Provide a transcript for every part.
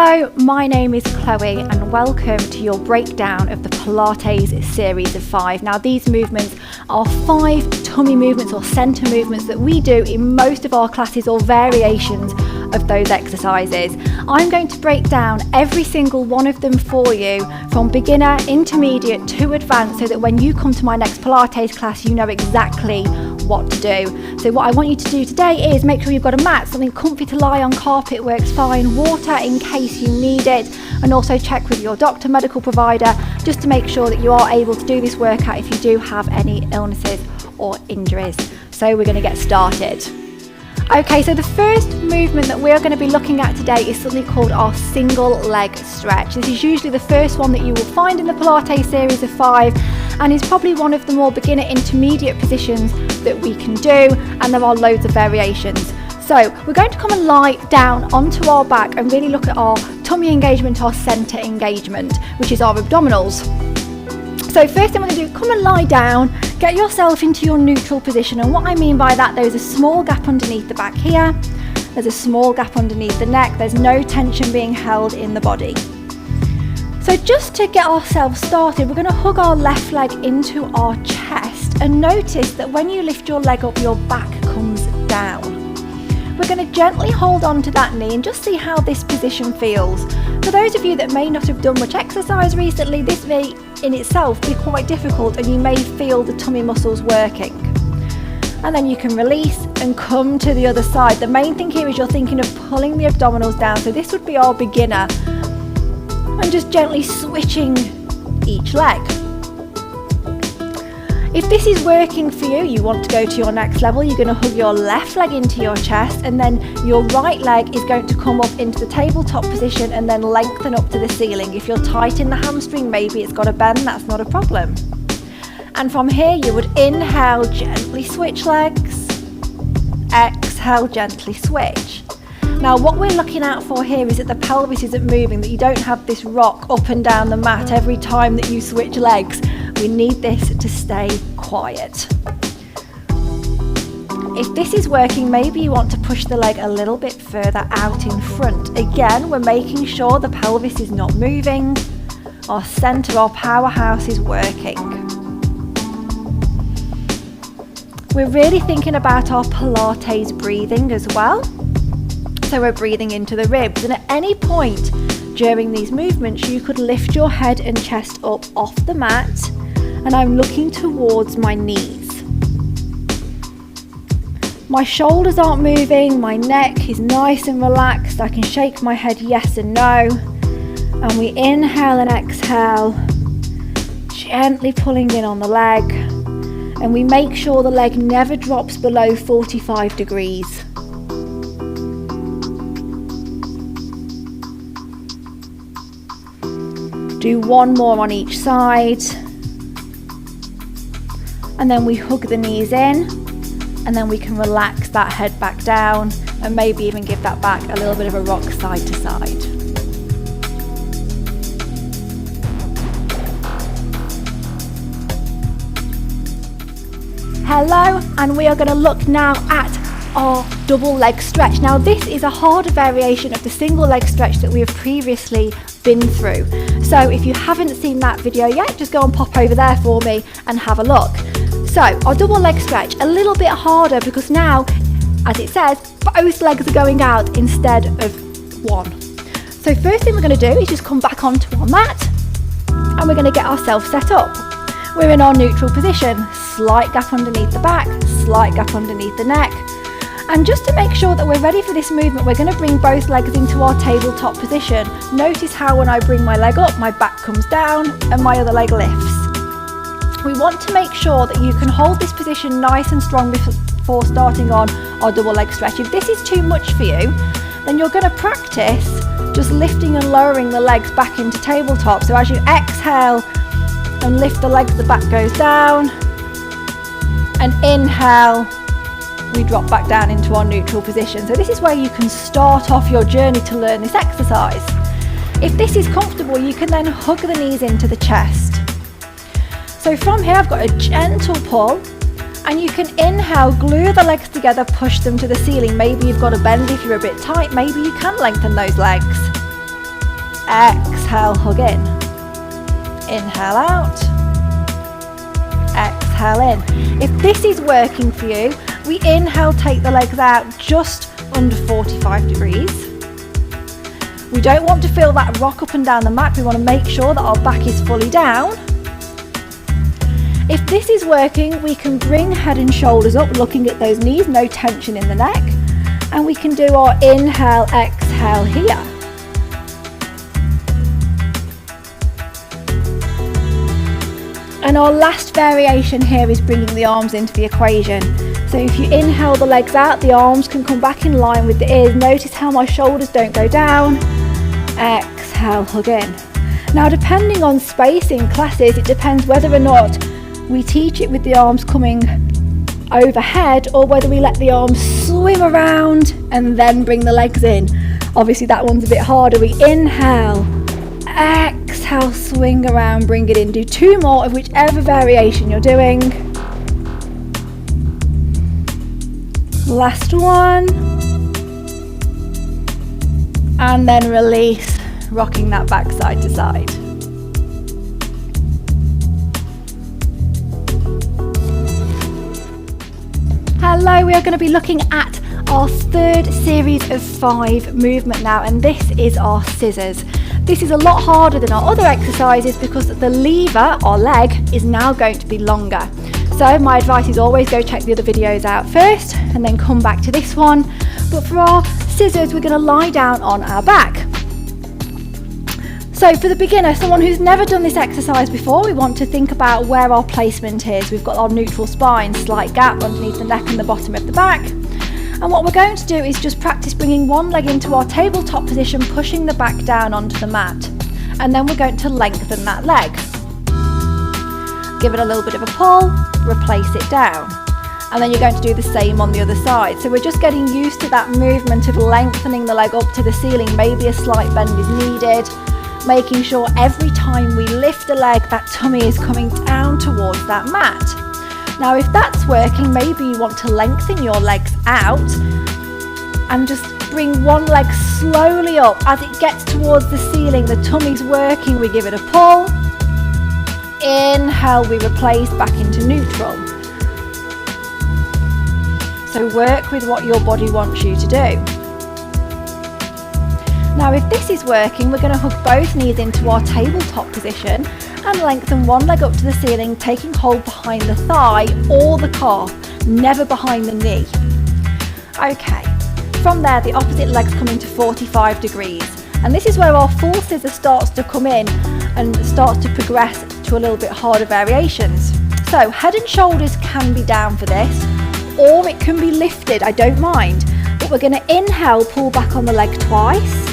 Hello, my name is Chloe and welcome to your breakdown of the Pilates series of 5. Now these movements are 5 tummy movements or centre movements that we do in most of our classes or variations of those exercises. I'm going to break down every single one of them for you from beginner, intermediate to advanced so that when you come to my next Pilates class you know exactly what to do. So what I want you to do today is make sure you've got a mat, something comfy to lie on, carpet works fine, water in case you need it, and also check with your doctor, medical provider, just to make sure that you are able to do this workout if you do have any illnesses or injuries. So we're going to get started. Okay, so the first movement that we're going to be looking at today is something called our single leg stretch. This is usually the first one that you will find in the Pilates series of 5 and is probably one of the more beginner intermediate positions that we can do, and there are loads of variations. So we're going to come and lie down onto our back and really look at our tummy engagement, our centre engagement, which is our abdominals. So first thing we're going to do, come and lie down, get yourself into your neutral position, and what I mean by that, there's a small gap underneath the back here, there's a small gap underneath the neck, there's no tension being held in the body. So just to get ourselves started, we're going to hug our left leg into our chest and notice that when you lift your leg up, your back comes down. We're going to gently hold on to that knee and just see how this position feels. For those of you that may not have done much exercise recently, this may in itself be quite difficult and you may feel the tummy muscles working. And then you can release and come to the other side. The main thing here is you're thinking of pulling the abdominals down. So this would be our beginner. And just gently switching each leg. If this is working for you, you want to go to your next level, you're going to hug your left leg into your chest and then your right leg is going to come up into the tabletop position and then lengthen up to the ceiling. If you're tight in the hamstring, maybe it's got a bend, that's not a problem. And from here you would inhale, gently switch legs, exhale, gently switch. Now what we're looking out for here is that the pelvis isn't moving, that you don't have this rock up and down the mat every time that you switch legs. We need this to stay quiet. If this is working, maybe you want to push the leg a little bit further out in front. Again, we're making sure the pelvis is not moving, our centre, our powerhouse is working. We're really thinking about our Pilates breathing as well. So we're breathing into the ribs, and at any point during these movements you could lift your head and chest up off the mat, and I'm looking towards my knees. My shoulders aren't moving, my neck is nice and relaxed, I can shake my head yes and no, and we inhale and exhale, gently pulling in on the leg, and we make sure the leg never drops below 45 degrees. Do one more on each side, and then we hug the knees in, and then we can relax that head back down and maybe even give that back a little bit of a rock side to side. Hello, and we are going to look now at our double leg stretch. Now this is a harder variation of the single leg stretch that we have previously been through. So if you haven't seen that video yet, just go and pop over there for me and have a look. So our double leg stretch, a little bit harder because now, as it says, both legs are going out instead of one. So first thing we're going to do is just come back onto our mat and we're going to get ourselves set up. We're in our neutral position, slight gap underneath the back, slight gap underneath the neck. And just to make sure that we're ready for this movement, we're going to bring both legs into our tabletop position. Notice how when I bring my leg up, my back comes down and my other leg lifts. We want to make sure that you can hold this position nice and strong before starting on our double leg stretch. If this is too much for you, then you're going to practice just lifting and lowering the legs back into tabletop. So as you exhale and lift the legs, the back goes down, and inhale, we drop back down into our neutral position. So this is where you can start off your journey to learn this exercise. If this is comfortable, you can then hug the knees into the chest. So from here I've got a gentle pull, and you can inhale, glue the legs together, push them to the ceiling. Maybe you've got a bend if you're a bit tight, maybe you can lengthen those legs. exhale, hug in. Inhale out, exhale in. If this is working for you, we inhale, take the legs out just under 45 degrees. We don't want to feel that rock up and down the mat. We want to make sure that our back is fully down. If this is working, we can bring head and shoulders up, looking at those knees, no tension in the neck. And we can do our inhale, exhale here. And our last variation here is bringing the arms into the equation. So if you inhale the legs out, the arms can come back in line with the ears. Notice how my shoulders don't go down. Exhale, hug in. Now, depending on space in classes, it depends whether or not we teach it with the arms coming overhead or whether we let the arms swim around and then bring the legs in. Obviously that one's a bit harder. We inhale, exhale, swing around, bring it in. Do 2 more of whichever variation you're doing. Last one. And then release, rocking that back side to side. Hello, we are going to be looking at our third series of 5 movement now, and this is our scissors. This is a lot harder than our other exercises because the lever, our leg, is now going to be longer. So my advice is always go check the other videos out first and then come back to this one. But for our scissors, we're going to lie down on our back. So for the beginner, someone who's never done this exercise before, we want to think about where our placement is. We've got our neutral spine, slight gap underneath the neck and the bottom of the back. And what we're going to do is just practice bringing one leg into our tabletop position, pushing the back down onto the mat. And then we're going to lengthen that leg. Give it a little bit of a pull, replace it down. And then you're going to do the same on the other side. So we're just getting used to that movement of lengthening the leg up to the ceiling. Maybe a slight bend is needed. Making sure every time we lift the leg, that tummy is coming down towards that mat. Now, if that's working, maybe you want to lengthen your legs out and just bring one leg slowly up. As it gets towards the ceiling, the tummy's working, we give it a pull. Inhale, we replace back into neutral. So work with what your body wants you to do. Now, if this is working, we're going to hook both knees into our tabletop position and lengthen one leg up to the ceiling, taking hold behind the thigh or the calf, never behind the knee. Okay, from there, the opposite leg's coming to 45 degrees. And this is where our full scissor starts to come in and starts to progress to a little bit harder variations. So head and shoulders can be down for this, or it can be lifted, I don't mind. But we're going to inhale, pull back on the leg twice.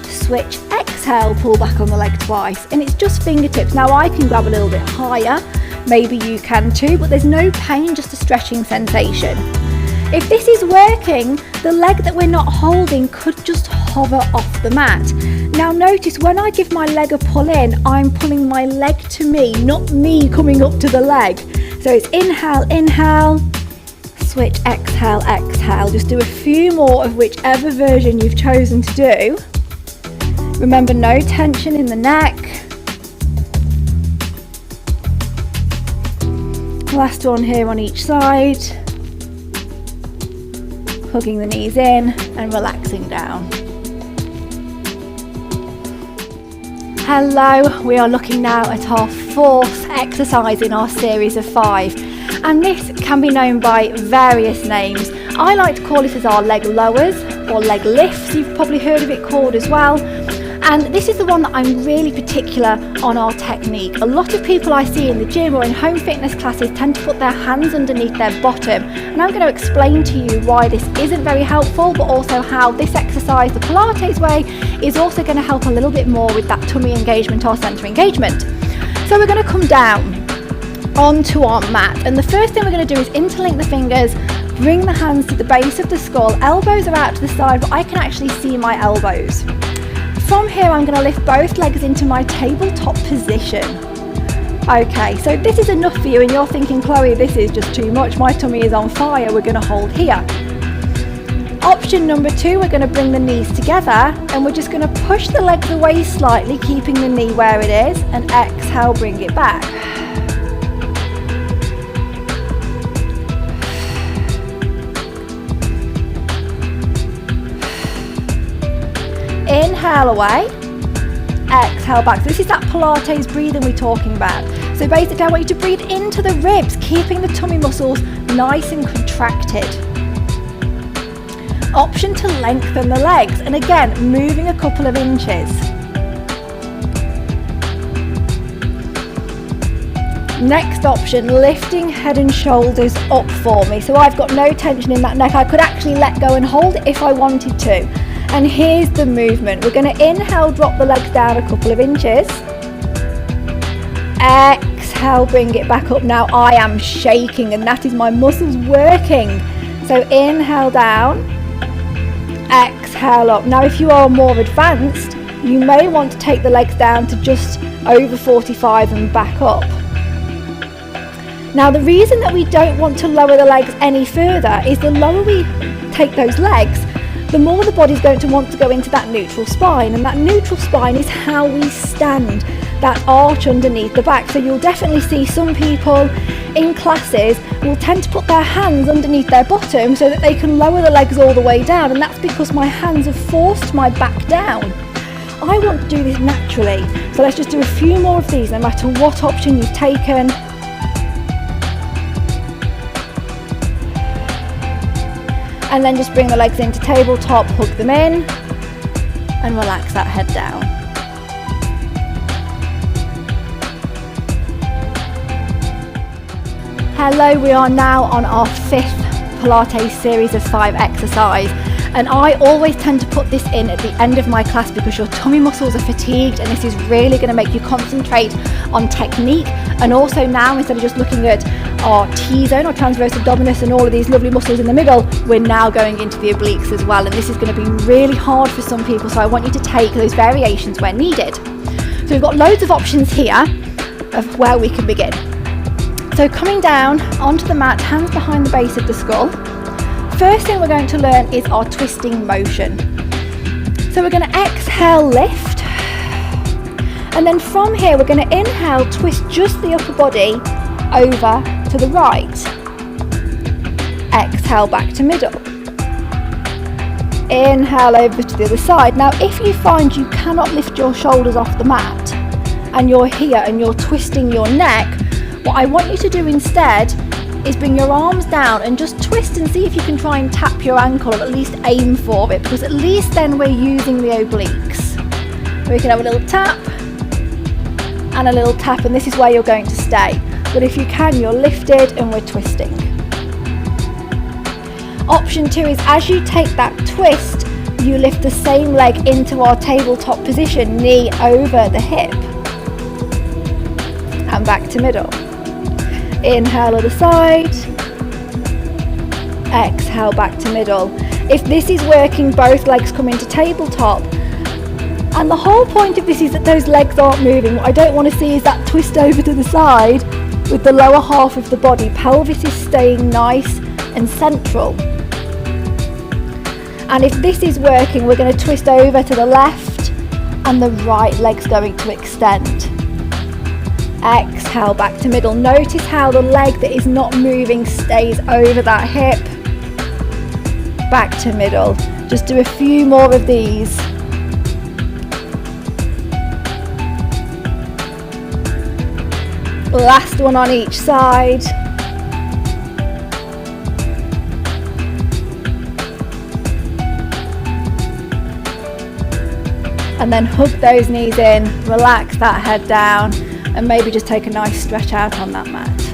Switch, exhale, pull back on the leg twice, and it's just fingertips. Now I can grab a little bit higher, maybe you can too, but there's no pain, just a stretching sensation. If this is working, the leg that we're not holding could just hover off the mat. Now notice when I give my leg a pull in, I'm pulling my leg to me, not me coming up to the leg. So it's inhale, inhale, switch, exhale, exhale. Just do a few more of whichever version you've chosen to do. Remember, no tension in the neck. Last one here on each side. Hugging the knees in and relaxing down. Hello, we are looking now at our 4th exercise in our series of 5. And this can be known by various names. I like to call this as our leg lowers or leg lifts. You've probably heard of it called as well. And this is the one that I'm really particular on our technique. A lot of people I see in the gym or in home fitness classes tend to put their hands underneath their bottom. And I'm going to explain to you why this isn't very helpful, but also how this exercise, the Pilates way, is also going to help a little bit more with that tummy engagement or center engagement. So we're going to come down onto our mat. And the first thing we're going to do is interlink the fingers, bring the hands to the base of the skull. Elbows are out to the side, but I can actually see my elbows. From here, I'm going to lift both legs into my tabletop position. Okay, so this is enough for you and you're thinking, Chloe, this is just too much. My tummy is on fire. We're going to hold here. Option number 2, we're going to bring the knees together and we're just going to push the legs away slightly, keeping the knee where it is, and exhale, bring it back. Inhale away, exhale back. So this is that Pilates breathing we're talking about. So basically I want you to breathe into the ribs, keeping the tummy muscles nice and contracted. Option to lengthen the legs, and again, moving a couple of inches. Next option, lifting head and shoulders up for me. So I've got no tension in that neck. I could actually let go and hold it if I wanted to. And here's the movement. We're going to inhale, drop the legs down a couple of inches. Exhale, bring it back up. Now I am shaking and that is my muscles working. So inhale down, exhale up. Now if you are more advanced, you may want to take the legs down to just over 45 and back up. Now the reason that we don't want to lower the legs any further is the lower we take those legs, the more the body's going to want to go into that neutral spine, and that neutral spine is how we stand, that arch underneath the back. So you'll definitely see some people in classes will tend to put their hands underneath their bottom so that they can lower the legs all the way down, and that's because my hands have forced my back down. I want to do this naturally, so let's just do a few more of these no matter what option you've taken. And then just bring the legs into tabletop, hug them in, and relax that head down. Hello, we are now on our 5th Pilates series of 5 exercise. And I always tend to put this in at the end of my class because your tummy muscles are fatigued, and this is really going to make you concentrate on technique. And also now, instead of just looking at our T-zone, our transverse abdominis and all of these lovely muscles in the middle, we're now going into the obliques as well, and this is going to be really hard for some people, so I want you to take those variations where needed. So we've got loads of options here of where we can begin. So coming down onto the mat, hands behind the base of the skull. First thing we're going to learn is our twisting motion. So we're going to exhale, lift, and then from here we're going to inhale, twist just the upper body over to the right. Exhale, back to middle. Inhale over to the other side. Now if you find you cannot lift your shoulders off the mat and you're here and you're twisting your neck, what I want you to do instead is bring your arms down and just twist and see if you can try and tap your ankle, or at least aim for it, because at least then we're using the obliques. We can have a little tap and a little tap, and this is where you're going to stay. But if you can, you're lifted and we're twisting. Option 2 is as you take that twist, you lift the same leg into our tabletop position, knee over the hip, and back to middle. Inhale other side, exhale back to middle. If this is working, both legs come into tabletop, and the whole point of this is that those legs aren't moving. What I don't want to see is that twist over to the side with the lower half of the body. Pelvis is staying nice and central. And if this is working, we're going to twist over to the left and the right leg's going to extend. Exhale back to middle. Notice how the leg that is not moving stays over that hip. Back to middle. Just do a few more of these. Last one on each side. And then hug those knees in, relax that head down, and maybe just take a nice stretch out on that mat.